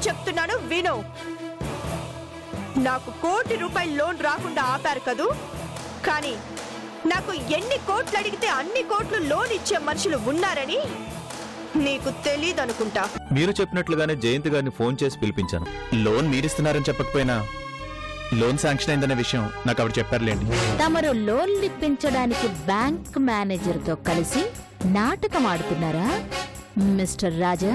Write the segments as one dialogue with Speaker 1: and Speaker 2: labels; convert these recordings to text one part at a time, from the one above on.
Speaker 1: చెప్తున్నాను విను. నాకు ₹1,00,00,000 లోన్ రాకుండా ఆపారు కదూ, కానీ నాకు ఎన్ని కోట్లు అడిగితే అన్ని కోట్లు లోన్ ఇచ్చే మనుషులు ఉన్నారని నీకు తెలీదనుకుంటా.
Speaker 2: మీరు చెప్పినట్లుగానే జయంత్ గారిని ఫోన్ చేసి పిలిపించాను. లోన్ మీరిస్తున్నారని చెప్పకపోయినా లోన్ శాంక్షన్ అయిందనే విషయం నాకు ఆవిడ చెప్పారులేండి.
Speaker 3: తమరు లోన్ ఇప్పించడానికి బ్యాంక్ మేనేజర్ తో కలిసి నాటకం ఆడుతున్నారా మిస్టర్ రాజా?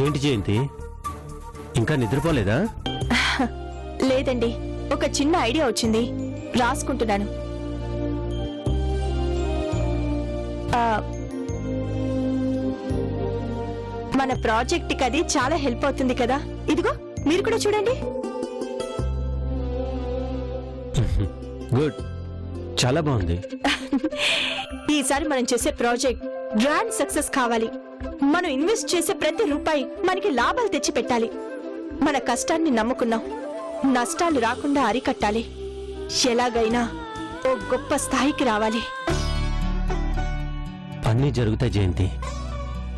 Speaker 4: ఏంటి జయంతి, ఇంకా నిద్రపోలేదా?
Speaker 1: లేదండి, ఒక చిన్న ఐడియా వచ్చింది, రాసుకుంటున్నాను. మన ప్రాజెక్ట్కి అది చాలా హెల్ప్ అవుతుంది కదా. ఇదిగో మీరు కూడా చూడండి.
Speaker 4: గుడ్, చాలా బాగుంది.
Speaker 1: ఈసారి మనం చేసే ప్రాజెక్ట్ గ్రాండ్ సక్సెస్ కావాలి. మనం ఇన్వెస్ట్ చేసే ప్రతి రూపాయి మనకి లాభాలు తెచ్చి పెట్టాలి. మన కష్టాన్ని నమ్ముకున్నాం, నష్టాలు రాకుండా అరికట్టాలి. ఎలాగైనా ఓ గొప్ప స్థాయికి రావాలి.
Speaker 4: అన్నీ జరుగుతాయి జయంతి,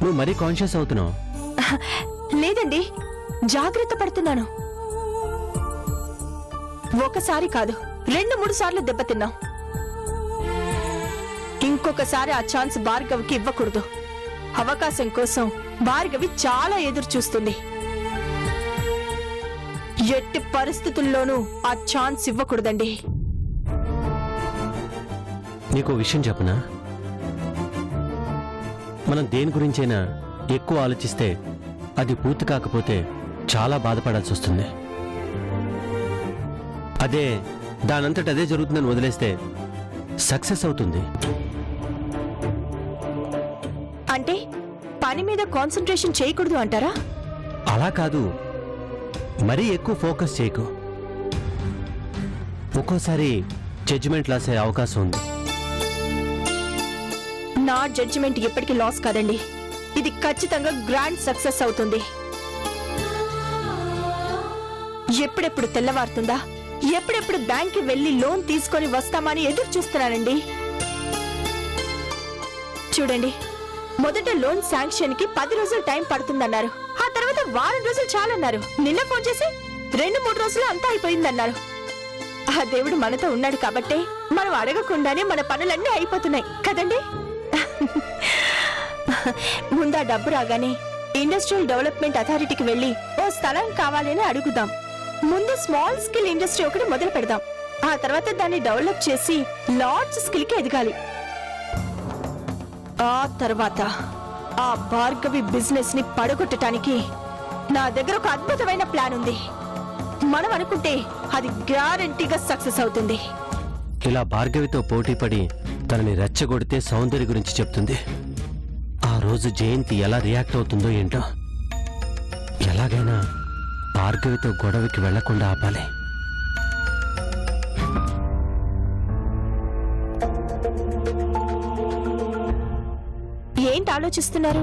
Speaker 4: నువ్వు మరీ కాన్షియస్ అవుతున్నావు.
Speaker 1: లేదండి, జాగ్రత్త పడుతున్నాను. ఒకసారి కాదు, 2-3 సార్లు దెబ్బతిన్నాం. ఇంకొకసారి ఆ ఛాన్స్ భార్గవికి ఇవ్వకూడదు. అవకాశం కోసం భార్గవి చాలా ఎదురు చూస్తుంది. ఎట్టి పరిస్థితుల్లోనూ ఆ ఛాన్స్ ఇవ్వకూడదండి.
Speaker 4: నీకు విషయం చెప్పనా, మనం దేని గురించైనా ఎక్కువ ఆలోచిస్తే అది పూర్తి కాకపోతే చాలా బాధపడాల్సి వస్తుంది. అదే దానంతట అదే జరుగుతుందని వదిలేస్తే సక్సెస్ అవుతుంది.
Speaker 1: అంటే పని మీద కాన్సంట్రేషన్ చేయకూడదు అంటారా?
Speaker 4: అలా కాదు, మరీ ఎక్కువ ఫోకస్ చేయకు. ఒక్కోసారి జడ్జిమెంట్ లాస్ అయ్యే అవకాశం ఉంది.
Speaker 1: నా జడ్జిమెంట్ ఎప్పటికీ లాస్ కాదండి, ఇది ఖచ్చితంగా గ్రాండ్ సక్సెస్ అవుతుంది. ఎప్పుడెప్పుడు తెల్లవారుతుందా, ఎప్పుడెప్పుడు బ్యాంక్కి వెళ్లి లోన్ తీసుకొని వస్తామని ఎదురు చూస్తున్నానండి. చూడండి, మొదట లోన్ శాంక్షన్ కి 10 రోజులు టైం పడుతుందన్నారు. ఆ తర్వాత వారం రోజులు చాలన్నారు. నిన్న ఫోన్ చేసి 2-3 రోజులు అంతా అయిపోయిందన్నారు. ఆ దేవుడు మనతో ఉన్నాడు కాబట్టే మనం అడగకుండానే మన పనులన్నీ అయిపోతున్నాయి కదండి. ముందా డబ్బు రాగానే ఇండస్ట్రియల్ డెవలప్మెంట్ అథారిటీకి వెళ్లి ఓ స్థలం కావాలని అడుగుదాం. ముందు స్మాల్ స్కిల్ ఇండస్ట్రీ ఒకటి మొదలు పెడదాం. ఆ తర్వాత దాన్ని డెవలప్ చేసి లార్జ్ స్కిల్ కి ఎదగాలి. ఆ తర్వాత ఆ భార్గవి బిజినెస్ ని పడగొట్టడానికి నా దగ్గర ఒక అద్భుతమైన ప్లాన్ ఉంది. మనం అనుకుంటే అది గ్యారంటీగా సక్సెస్ అవుతుంది.
Speaker 4: ఇలా భార్గవితో పోటీపడి తనని రెచ్చగొడితే సౌందర్య గురించి చెప్తుంది. ఆ రోజు జయంతి ఎలా రియాక్ట్ అవుతుందో ఏంటో. ఎలాగైనా భార్గవితో గొడవకి వెళ్లకుండా ఆపాలి.
Speaker 1: ఏంటి ఆలోచిస్తున్నారు?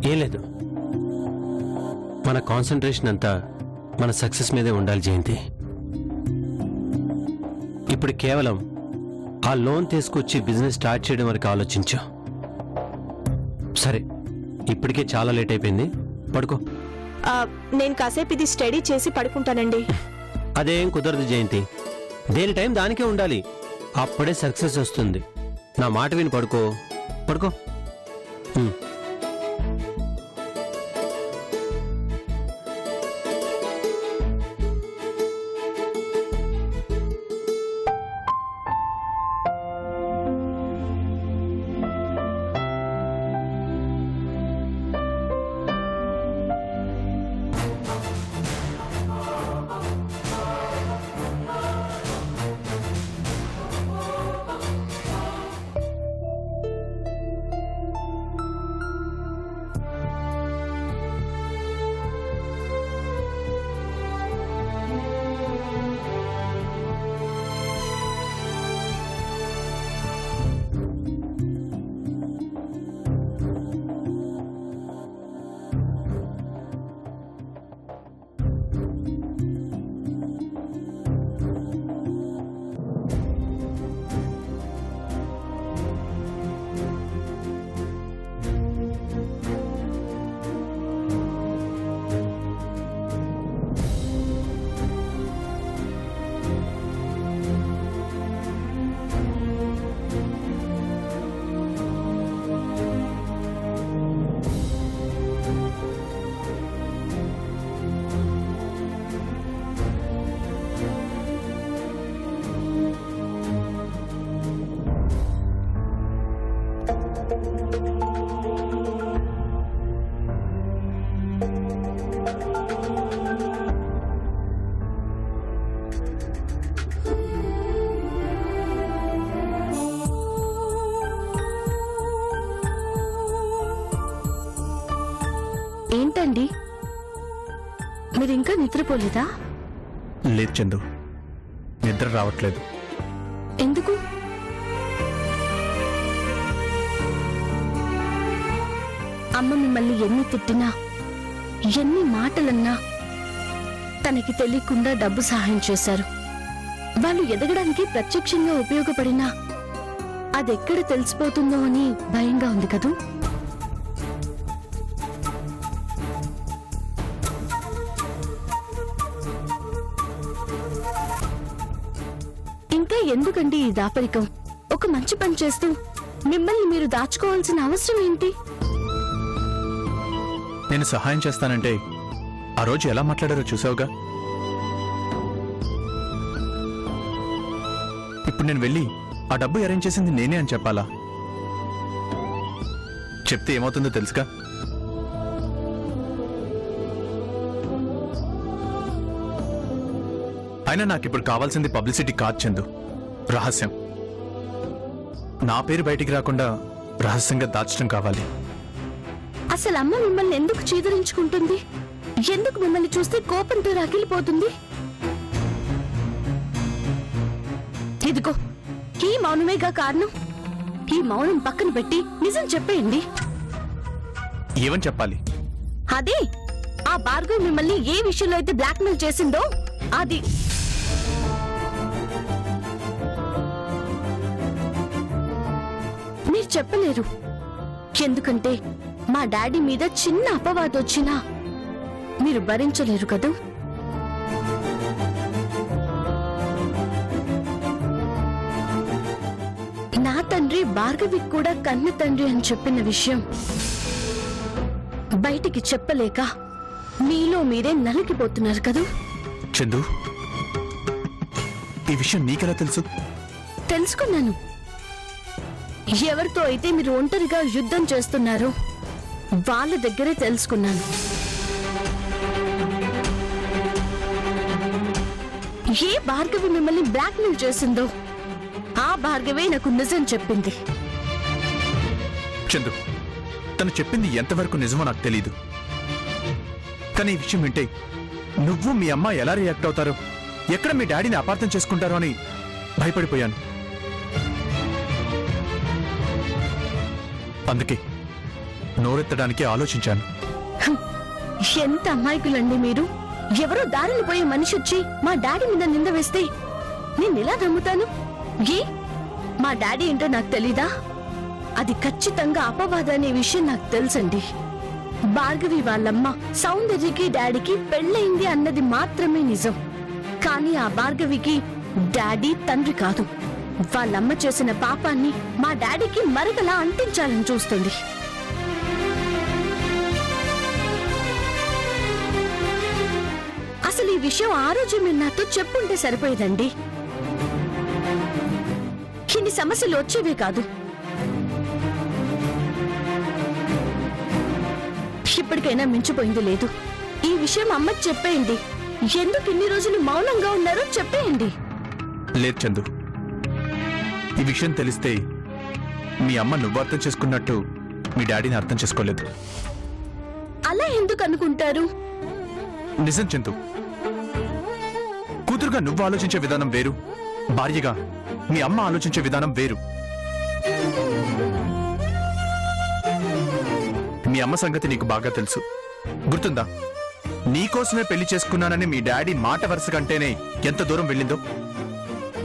Speaker 4: ఏం లేదు, మన కాన్సంట్రేషన్ అంతా మన సక్సెస్ మీదే ఉండాలి జయంతి. ఇప్పుడు కేవలం ఆ లోన్ తీసుకొచ్చి బిజినెస్ స్టార్ట్ చేయడం వరకు ఆలోచించు. సరే, ఇప్పటికే చాలా లేట్ అయిపోయింది, పడుకో.
Speaker 1: నేను కాసేపు ఇది స్టడీ చేసి పడుకుంటానండి.
Speaker 4: అదేం కుదరదు జయంతి, దేని టైం దానికే ఉండాలి. అప్పుడే సక్సెస్ వస్తుంది. నా మాట విని పడుకో, పడుకో.
Speaker 1: ఏంటండి మీరు ఇంకా నిద్రపోలేదా?
Speaker 2: లేదు చందు, నిద్ర రావట్లేదు.
Speaker 1: ఎందుకు? అమ్మ మిమ్మల్ని ఎన్ని తిట్టినా, ఎన్ని మాటలన్నా తనకి తెలియకుండా డబ్బు సహాయం చేశారు. వాళ్ళు ఎదగడానికి ప్రత్యక్షంగా ఉపయోగపడినా అదెక్కడ తెలిసిపోతుందో అని భయంగా ఉంది కదూ. ఇంకా ఎందుకండి ఈ దాపరికం? ఒక మంచి పని చేస్తూ మిమ్మల్ని మీరు దాచుకోవాల్సిన అవసరం ఏంటి?
Speaker 2: నేను సహాయం చేస్తానంటే ఆ రోజు ఎలా మాట్లాడారో చూసావుగా. ఇప్పుడు నేను వెళ్ళి ఆ డబ్బు అరేంజ్ చేసింది నేనే అని చెప్పాలా? చెప్తే ఏమవుతుందో తెలుసుగా. అయినా నాకు ఇప్పుడు కావాల్సింది పబ్లిసిటీ కాదు చందు, రహస్యం. నా పేరు బయటికి రాకుండా రహస్యంగా దాచడం కావాలి.
Speaker 1: అసలు అమ్మ మిమ్మల్ని ఎందుకు చీదరించుకుంటుంది? ఎందుకు మిమ్మల్ని చూస్తే కోపంతో రగిలిపోతుంది? ఇదిగో ఈ మౌనమేగా కారణం. ఈ మౌనం పక్కన పెట్టి నిజం చెప్పేయండి.
Speaker 2: ఏమని చెప్పాలి?
Speaker 1: అదే ఆ భార్గవ్ మిమ్మల్ని ఏ విషయంలో అయితే బ్లాక్మెయిల్ చేసిందో అది. మీరు చెప్పలేరు, ఎందుకంటే మా డాడీ మీద చిన్న అపవాదొచ్చినా మీరు భరించలేరు కదూ. నా తండ్రి భార్గవికి కూడా కన్న తండ్రి అని చెప్పిన విషయం బయటికి చెప్పలేక మీలో మీరే నలిగిపోతున్నారు కదూ.
Speaker 2: చందు, ఈ విషయం నీకెలా తెలుసు?
Speaker 1: తెలుసుకున్నాను. ఎవరితో అయితే మీరు ఒంటరిగా యుద్ధం చేస్తున్నారో వాళ్ళ దగ్గరే తెలుసుకున్నాను. ఏ భార్గవి మిమ్మల్ని బ్లాక్మెయిల్ చేసిందో ఆ భార్గవే నాకు నిజం చెప్పింది.
Speaker 2: చందు, తను చెప్పింది ఎంతవరకు నిజమో నాకు తెలీదు. కానీ ఈ విషయం వింటే నువ్వు మీ అమ్మ ఎలా రియాక్ట్ అవుతారో, ఎక్కడ మీ డాడీని అపార్థం చేసుకుంటారో అని భయపడిపోయాను. అందుకే నోరెత్తడానికి ఆలోచించాను.
Speaker 1: ఎంత అమాయకులండి మీరు. ఎవరో దారిని పోయే మనిషి వచ్చి మా డాడీ మీద నింద వేస్తే నేను ఎలా నమ్ముతాను? మా డాడీ ఏంటో నాకు తెలీదా? అది ఖచ్చితంగా అపవాదం అనే విషయం నాకు తెలుసండి. భార్గవి వాళ్ళమ్మ సౌందర్యకి డాడీకి పెళ్ళయింది అన్నది మాత్రమే నిజం. కానీ ఆ భార్గవికి డాడీ తండ్రి కాదు. వాళ్ళమ్మ చేసిన పాపాన్ని మా డాడీకి మరకలా అంటించాలని చూస్తుంది. అసలు ఈ విషయం ఆ రోజు మీరు నాతో చెప్పుంటే సరిపోయేదండి. ఇన్ని సమస్యలు వచ్చేవే కాదు. ఇప్పటికైనా మించిపోయింది లేదు. ఈ విషయం అమ్మకి చెప్పేయండి. ఎందుకు ఇన్ని రోజులు మౌనంగా ఉన్నారో చెప్పేయండి.
Speaker 2: లేదు చందు, ఈ విషయం తెలిస్తే మీ అమ్మ నువ్వు అర్థం చేసుకున్నట్టు మీ డాడీని అర్థం చేసుకోలేదు.
Speaker 1: అలా ఎందుకు అనుకుంటారు?
Speaker 2: నిజం చందు, కూతురుగా నువ్వు ఆలోచించే విధానం వేరు, భార్యగా మీ అమ్మ ఆలోచించే విధానం వేరు. మీ అమ్మ సంగతి నీకు బాగా తెలుసు. గుర్తుందా? నీకోసమే పెళ్లి చేసుకున్నానని మీ డాడీ మాట వరుస కంటేనే ఎంత దూరం వెళ్ళిందో.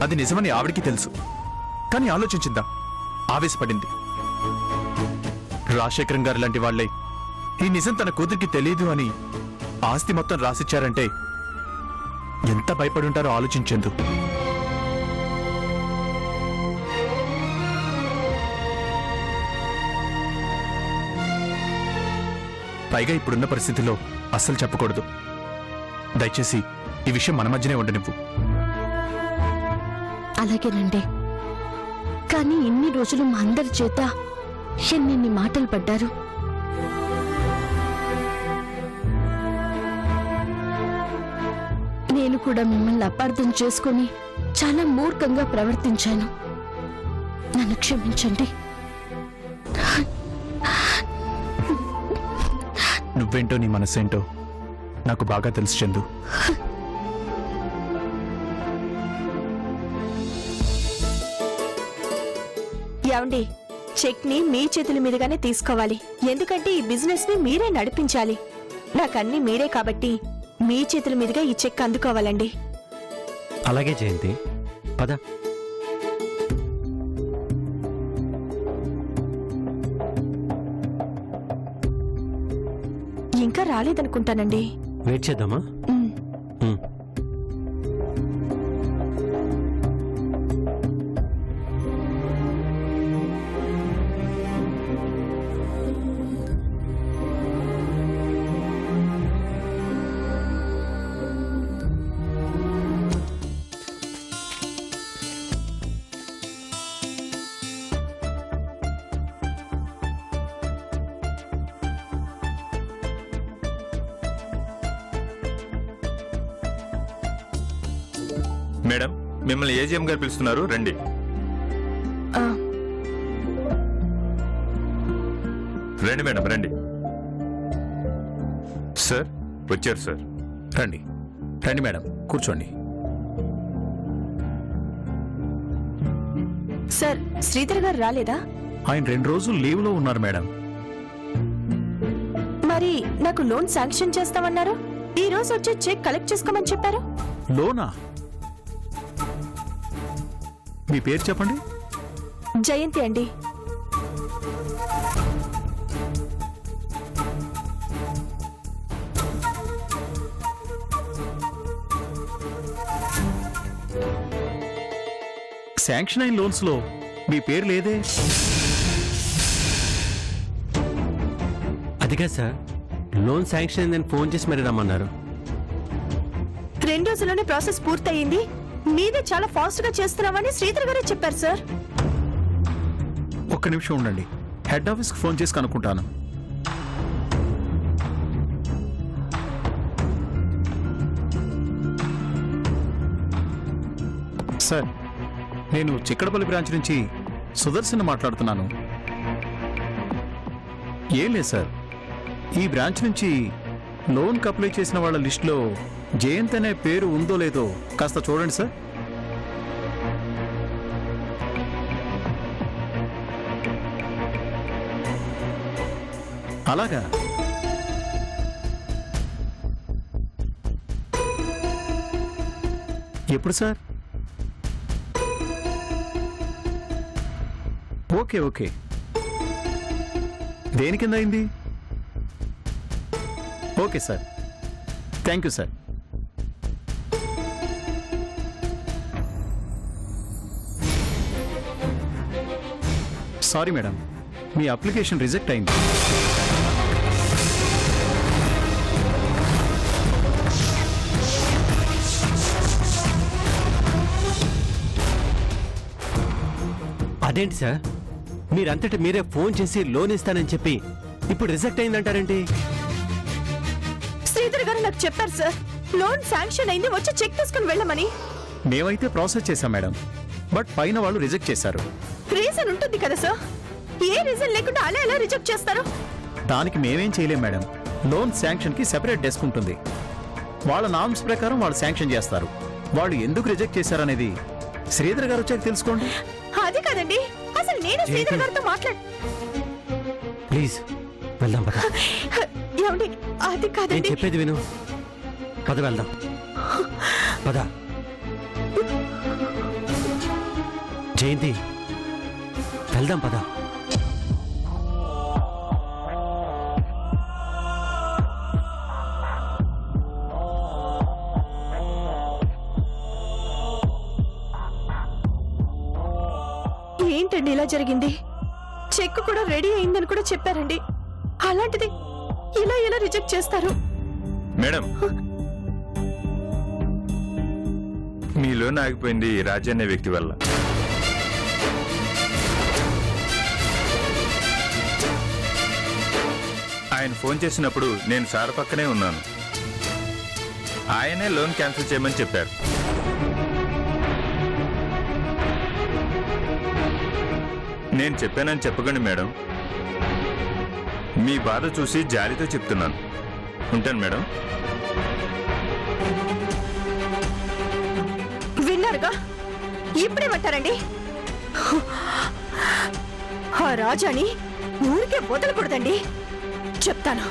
Speaker 2: అది నిజమని ఆవిడికి తెలుసు. కానీ ఆలోచించిందా? ఆవేశపడింది. రాజశేఖరం గారు లాంటి వాళ్లే ఈ నిజం తన కూతురికి తెలియదు అని ఆస్తి మొత్తం రాసిచ్చారంటే ఎంత భయపడుంటారో ఆలోచించేందు. పైగా ఇప్పుడున్న పరిస్థితిలో అస్సలు చెప్పకూడదు. దయచేసి ఈ విషయం మన మధ్యనే ఉండనివ్వు.
Speaker 1: అలాగేనండి. కానీ ఇన్ని రోజులు మా అందరి చేత ఎన్నెన్ని మాటలు పడ్డారు. నేను కూడా మిమ్మల్ని అపార్థం చేసుకుని చాలా మూర్ఖంగా ప్రవర్తించాను. నన్ను క్షమించండి.
Speaker 2: నువ్వేంటో నీ మనసేంటో నాకు బాగా తెలుసు చందు.
Speaker 1: ఏమండి, చెక్ ని మీ చేతుల మీదుగానే తీసుకోవాలి. ఎందుకంటే ఈ బిజినెస్ ని మీరే నడిపించాలి. నాకన్నీ మీరే కాబట్టి మీ చేతుల మీదుగా ఈ చెక్ అందుకోవాలండి.
Speaker 4: అలాగే జయంతి, పద.
Speaker 1: ఇంకా రాలేదనుకుంటానండి.
Speaker 4: వెయిట్ చేద్దామా?
Speaker 1: ఉమ్.
Speaker 4: ఉమ్.
Speaker 5: మేడం, మిమ్మల్ని ఏజీఎం గారు పిలుస్తున్నారు, రండి.
Speaker 1: ఆ,
Speaker 5: రండి మేడం, రండి. సార్ వచ్చారు సార్.
Speaker 2: రండి రండి మేడం, కూర్చోండి.
Speaker 1: సార్ శ్రీధర్ గారు రాలేదా?
Speaker 2: ఆయన 2 రోజులు లీవ్లో ఉన్నారు మేడం.
Speaker 1: మరి నాకు లోన్ శాంక్షన్ చేస్తామన్నారు. ఈ రోజు వచ్చి చెక్ కలెక్ట్ చేసుకోమని చెప్పారు.
Speaker 2: లోనా? మీ పేరు చెప్పండి.
Speaker 1: జయంతి అండి.
Speaker 2: శాంక్షన్ అయిన లోన్స్ లో మీ పేరు లేదే.
Speaker 4: అదిగా సార్, లోన్ శాంక్షన్ అయిందని ఫోన్ చేసి మరి రమ్మన్నారు.
Speaker 1: 2 రోజుల్లోనే ప్రాసెస్ పూర్తయింది. మీదే చాలా ఫాస్ట్ గా చేస్తున్నామని శ్రీధర్ గారే చెప్పారు సార్.
Speaker 2: ఒక్క నిమిషం ఉండండి, హెడ్ ఆఫీస్ కి ఫోన్ చేసి కనుక్కుంటాను. సార్, నేను చిక్కడపల్లి బ్రాంచ్ నుంచి సుదర్శన్ మాట్లాడుతున్నాను. ఏం లేదు సార్, ఈ బ్రాంచ్ నుంచి లోన్కి అప్లై చేసిన వాళ్ళ లిస్టులో జయంత్ అనే పేరు ఉందో లేదో కాస్త చూడండి సార్. అలాగా? ఎప్పుడు సార్? Okay okay. దేని కింద అయింది? Okay sir, thank you sir. Sorry madam, me application reject అయింది.
Speaker 4: అదేంటి సార్, మీరంతటి మీరే ఫోన్ చేసి లోన్ ఇస్తానని చెప్పి ఇప్పుడు రిజెక్ట్ అయిందంటారేంటి?
Speaker 1: శ్రీధర్ గారు నాకు చెప్పారు సార్, లోన్ శాంక్షన్ అయింది, వచ్చి చెక్ తీసుకుని వెళ్ళమని.
Speaker 2: మేమైతే ప్రాసెస్ చేశాం మేడం, బట్ పైన వాళ్ళు రిజెక్ట్ చేశారు.
Speaker 1: రీజన్ ఉంటుంది కదా సార్, ఏ రీజన్ లేకుండా అలా ఎలా రిజెక్ట్ చేస్తారు?
Speaker 2: దానికి మేమేం చేయలేం మేడం. లోన్ శాంక్షన్ కి సెపరేట్ డెస్క్ ఉంటుంది. వాళ్ళ నామ్స్ ప్రకారం వాళ్ళు శాంక్షన్ చేస్తారు. వాళ్ళు ఎందుకు రిజెక్ట్ చేశారనేది శ్రీధర్ గారు వచ్చాక తెలుసుకోండి.
Speaker 1: అది కాదండి, అసలు నేను శ్రీధర్ గారితో
Speaker 4: ప్లీజ్ వెళ్దాం పద.
Speaker 1: ఏమండి, అది
Speaker 4: నేను
Speaker 1: కాదండి.
Speaker 4: చెప్పేది విను, పద వెళ్దాం, పద. జయంతి, వెళ్దాం పద.
Speaker 1: ఏంటండి ఇలా జరిగింది? చెక్ కూడా రెడీ అయిందని కూడా చెప్పారండి. అలాంటిది ఇలా ఎలా రిజెక్ట్ చేస్తారు?
Speaker 5: మేడం, మీ లోన్ ఆగిపోయింది రాజు అనే వ్యక్తి వల్ల. ఆయన ఫోన్ చేసినప్పుడు నేను సార్ పక్కనే ఉన్నాను. ఆయనే లోన్ క్యాన్సిల్ చేయమని చెప్పారు. నేను చెప్పానని చెప్పకండి మేడం. మీ బాధ చూసి జాలితో చెప్తున్నాను. ఉంటాను మేడం.
Speaker 1: విన్నారుగా, ఇప్పుడేమంటారండి? ఆ రాజాని ఊరికే వదలకూడదండి, చెప్తాను.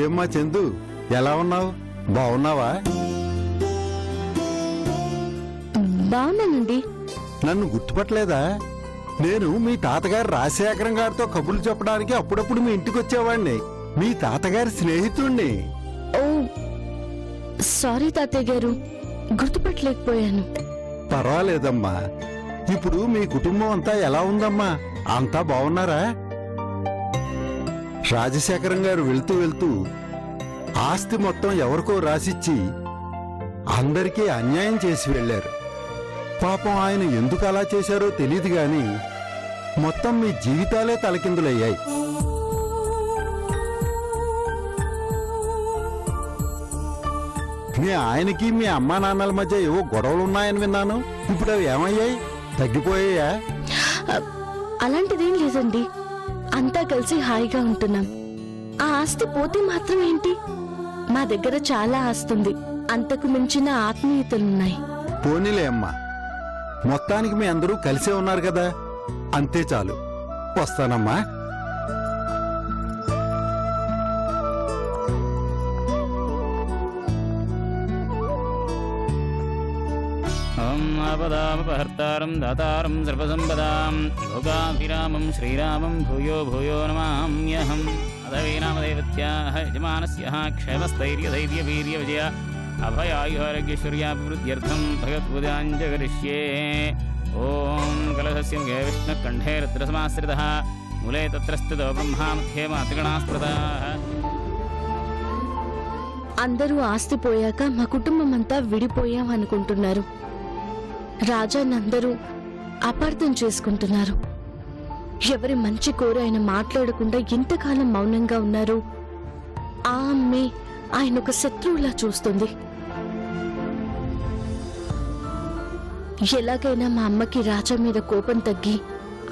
Speaker 6: ఏమ్మా చందు, ఎలా ఉన్నావు? బాగున్నావా?
Speaker 3: బాగున్నానండి.
Speaker 6: నన్ను గుర్తుపట్టలేదా? నేను మీ తాతగారు రాజశేఖరం గారితో కబుర్లు చెప్పడానికి అప్పుడప్పుడు మీ ఇంటికి వచ్చేవాడిని. మీ తాతగారి స్నేహితుణ్ణి.
Speaker 3: ఓ సారీ తాతయ్య గారు, గుర్తుపట్టలేకపోయాను.
Speaker 6: పర్వాలేదమ్మా. ఇప్పుడు మీ కుటుంబం అంతా ఎలా ఉందమ్మా? అంతా బాగున్నారా? రాజశేఖరం గారు వెళ్తూ వెళ్తూ ఆస్తి మొత్తం ఎవరికో రాసిచ్చి అందరికీ అన్యాయం చేసి వెళ్లారు. పాపం ఆయన ఎందుకు అలా చేశారో తెలియదు గాని మొత్తం మీ జీవితాలే తలకిందులయ్యాయి. మీ ఆయనకి మీ అమ్మా నాన్నల మధ్య ఏవో గొడవలున్నాయని విన్నాను. ఇప్పుడు అవి ఏమయ్యాయి? తగ్గిపోయాయా?
Speaker 3: అలాంటిదేం లేదండి, అంతా కలిసి హాయిగా ఉంటున్నాం. ఆ ఆస్తి పోతే మాత్రం ఏంటి, మా దగ్గర చాలా ఆస్తుంది, అంతకు మించిన ఆత్మీయతలున్నాయి.
Speaker 6: పోనీలే అమ్మా, మొత్తానికి మీ అందరూ కలిసే ఉన్నారు కదా, అంతే చాలు. వస్తానమ్మా.
Speaker 7: ఆపదామపహర్తారం దాతారం సర్వసంపదాం భోగాభిరామం శ్రీరామం భూయో భూయో నమామ్యహం. అథవీనామదేవత్యాః యజమానస్యః క్షేమస్థైర్యధైర్యవీర్యవిజయ అభయాయురారోగ్యైశ్వర్యాభివృద్ధ్యర్థం భగవత్పూజాంజకరిష్యే. ఓం కలశస్య ముఖే విష్ణుకంఠే రుద్రసమాశ్రితః మూలే తత్ర స్థితో బ్రహ్మా మధ్యే మాతృగణాస్పృతాః.
Speaker 3: అందరూ ఆస్తి పోయాక మా కుటుంబం అంతా విడిపోయాం అనుకుంటున్నారు. రాజానందరూ అపార్థం చేసుకుంటున్నారు. ఎవరి మంచి కోరి ఆయన మాట్లాడకుండా ఇంతకాలం మౌనంగా ఉన్నారు. ఆ అమ్మే ఆయన ఒక శత్రువులా చూస్తుంది. ఎలాగైనా మా అమ్మకి రాజా మీద కోపం తగ్గి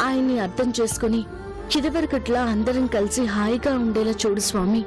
Speaker 3: ఆయన్ని అర్థం చేసుకుని ఇదివరకట్లా అందరం కలిసి హాయిగా ఉండేలా చూడు స్వామి.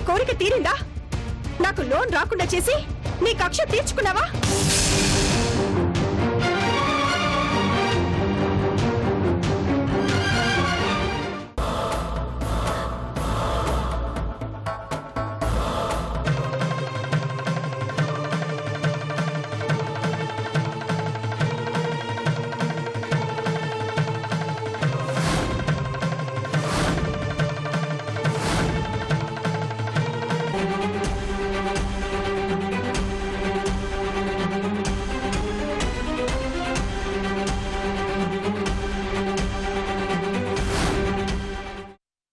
Speaker 1: కోరిక తీరిందా? నాకు లోన్ రాకుండా చేసి నీ కక్ష తీర్చుకున్నావా?